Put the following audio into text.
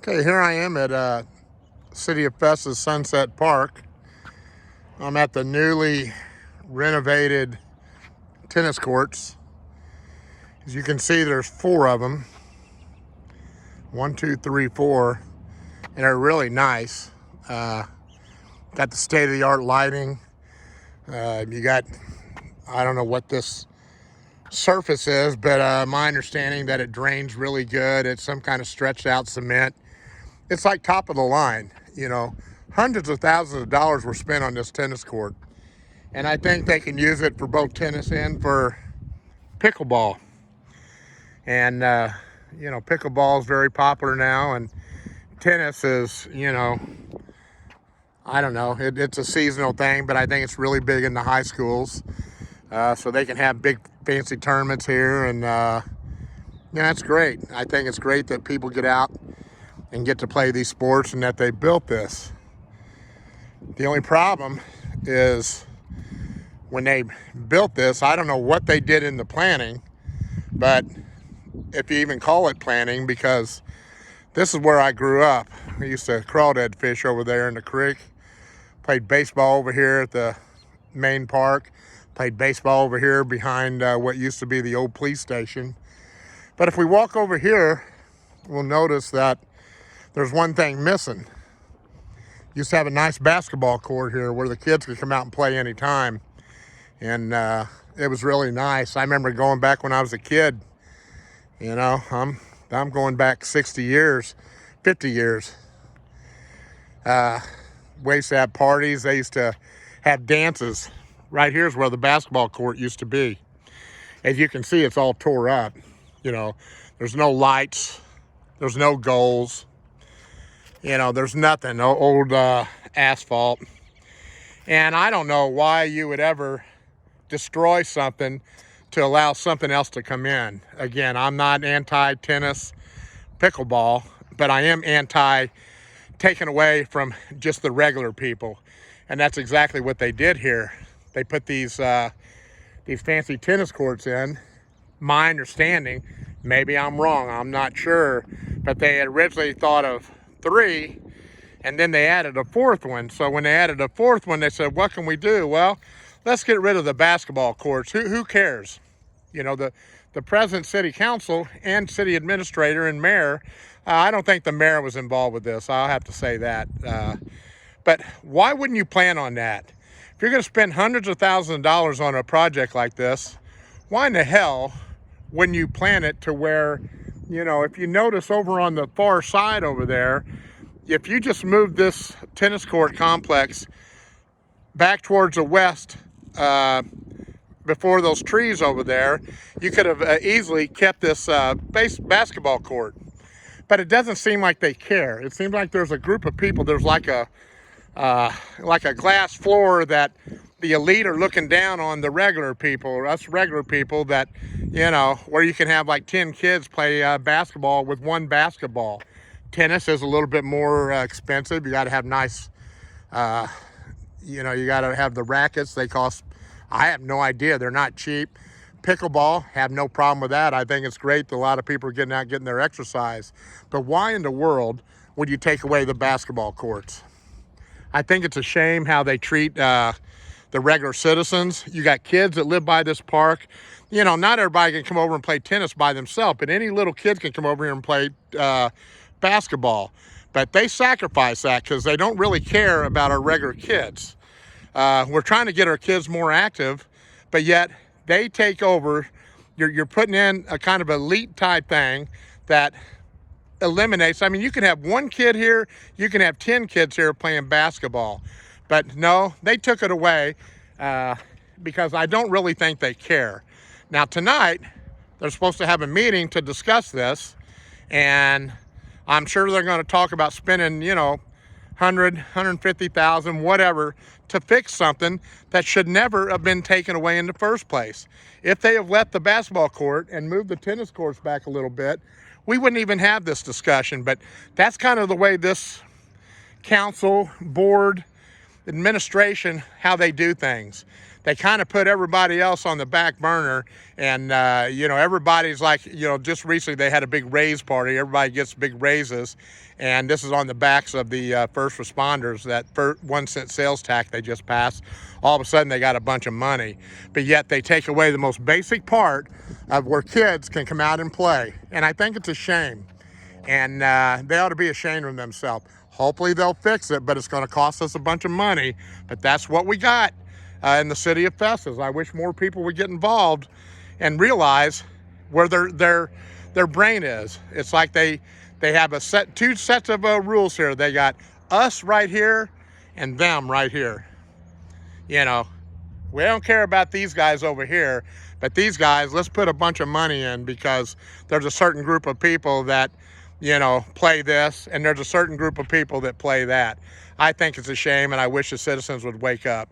Okay, here I am at City of Festus Sunset Park. I'm at the newly renovated tennis courts. As you can see, there's 4 of them. 1, 2, 3, 4, and they're really nice. Got the state-of-the-art lighting. You got, I don't know what this surface is, but my understanding that it drains really good. It's some kind of stretched out cement. It's like top of the line, you know. Hundreds of thousands of dollars were spent on this tennis court. And I think they can use it for both tennis and for pickleball. And, pickleball is very popular now. And tennis is, I don't know. It's a seasonal thing, but I think it's really big in the high schools. So they can have big fancy tournaments here. And, that's great. I think it's great that people get out and get to play these sports and that they built this. The only problem is when they built this, I don't know what they did in the planning, but if you even call it planning, because this is where I grew up. I used to crawdad fish over there in the creek, played baseball over here at the main park, played baseball over here behind what used to be the old police station. But if we walk over here, we'll notice that there's one thing missing. Used to have a nice basketball court here where the kids could come out and play anytime. And it was really nice. I remember going back when I was a kid. I'm going back 60 years, 50 years. We used to have parties. They used to have dances. Right here's where the basketball court used to be. As you can see, it's all tore up. There's no lights. There's no goals. There's nothing, no old asphalt. And I don't know why you would ever destroy something to allow something else to come in. Again, I'm not anti-tennis, pickleball, but I am anti-taking away from just the regular people. And that's exactly what they did here. They put these fancy tennis courts in. My understanding, maybe I'm wrong, I'm not sure, but they had originally thought of 3, and then they added a 4th one. So when they added a 4th one, they said, what can we do? Well, let's get rid of the basketball courts. Who cares? The president, city council, and city administrator and mayor, I don't think the mayor was involved with this. I'll have to say that. But why wouldn't you plan on that? If you're going to spend hundreds of thousands of dollars on a project like this, why in the hell wouldn't you plan it to where, if you notice over on the far side over there, if you just move this tennis court complex back towards the west, before those trees over there, you could have easily kept this basketball court. But it doesn't seem like they care. It seems like there's a group of people, there's like a glass floor that the elite are looking down on the regular people, or us regular people that, where you can have like 10 kids play basketball with one basketball. Tennis is a little bit more expensive. You got to have nice, you got to have the rackets. They cost, I have no idea. They're not cheap. Pickleball, have no problem with that. I think it's great that a lot of people are getting out, getting their exercise. But why in the world would you take away the basketball courts? I think it's a shame how they treat the regular citizens. You got kids that live by this park. Not everybody can come over and play tennis by themselves, but any little kid can come over here and play basketball. But they sacrifice that because they don't really care about our regular kids. We're trying to get our kids more active, but yet they take over. You're putting in a kind of elite type thing that eliminates. I mean, you can have 1 kid here, you can have 10 kids here playing basketball. But no, they took it away because I don't really think they care. Now tonight, they're supposed to have a meeting to discuss this, and I'm sure they're going to talk about spending, 100, 150,000, whatever, to fix something that should never have been taken away in the first place. If they have left the basketball court and moved the tennis courts back a little bit, we wouldn't even have this discussion. But that's kind of the way this council, board, administration, how they do things. they kind of put everybody else on the back burner. And, you know, everybody's like, you know, just recently they had a big raise party. Everybody gets big raises. And this is on the backs of the first responders, that 1 cent sales tax they just passed. All of a sudden they got a bunch of money. But yet they take away the most basic part of where kids can come out and play. And I think it's a shame. And they ought to be ashamed of themselves. Hopefully they'll fix it, but it's going to cost us a bunch of money. But that's what we got in the city of Festus. I wish more people would get involved and realize where their brain is. It's like they have two sets of rules here. They got us right here and them right here. You know, we don't care about these guys over here, but these guys, let's put a bunch of money in, because there's a certain group of people that, you know, play this, and there's a certain group of people that play that. I think it's a shame, and I wish the citizens would wake up.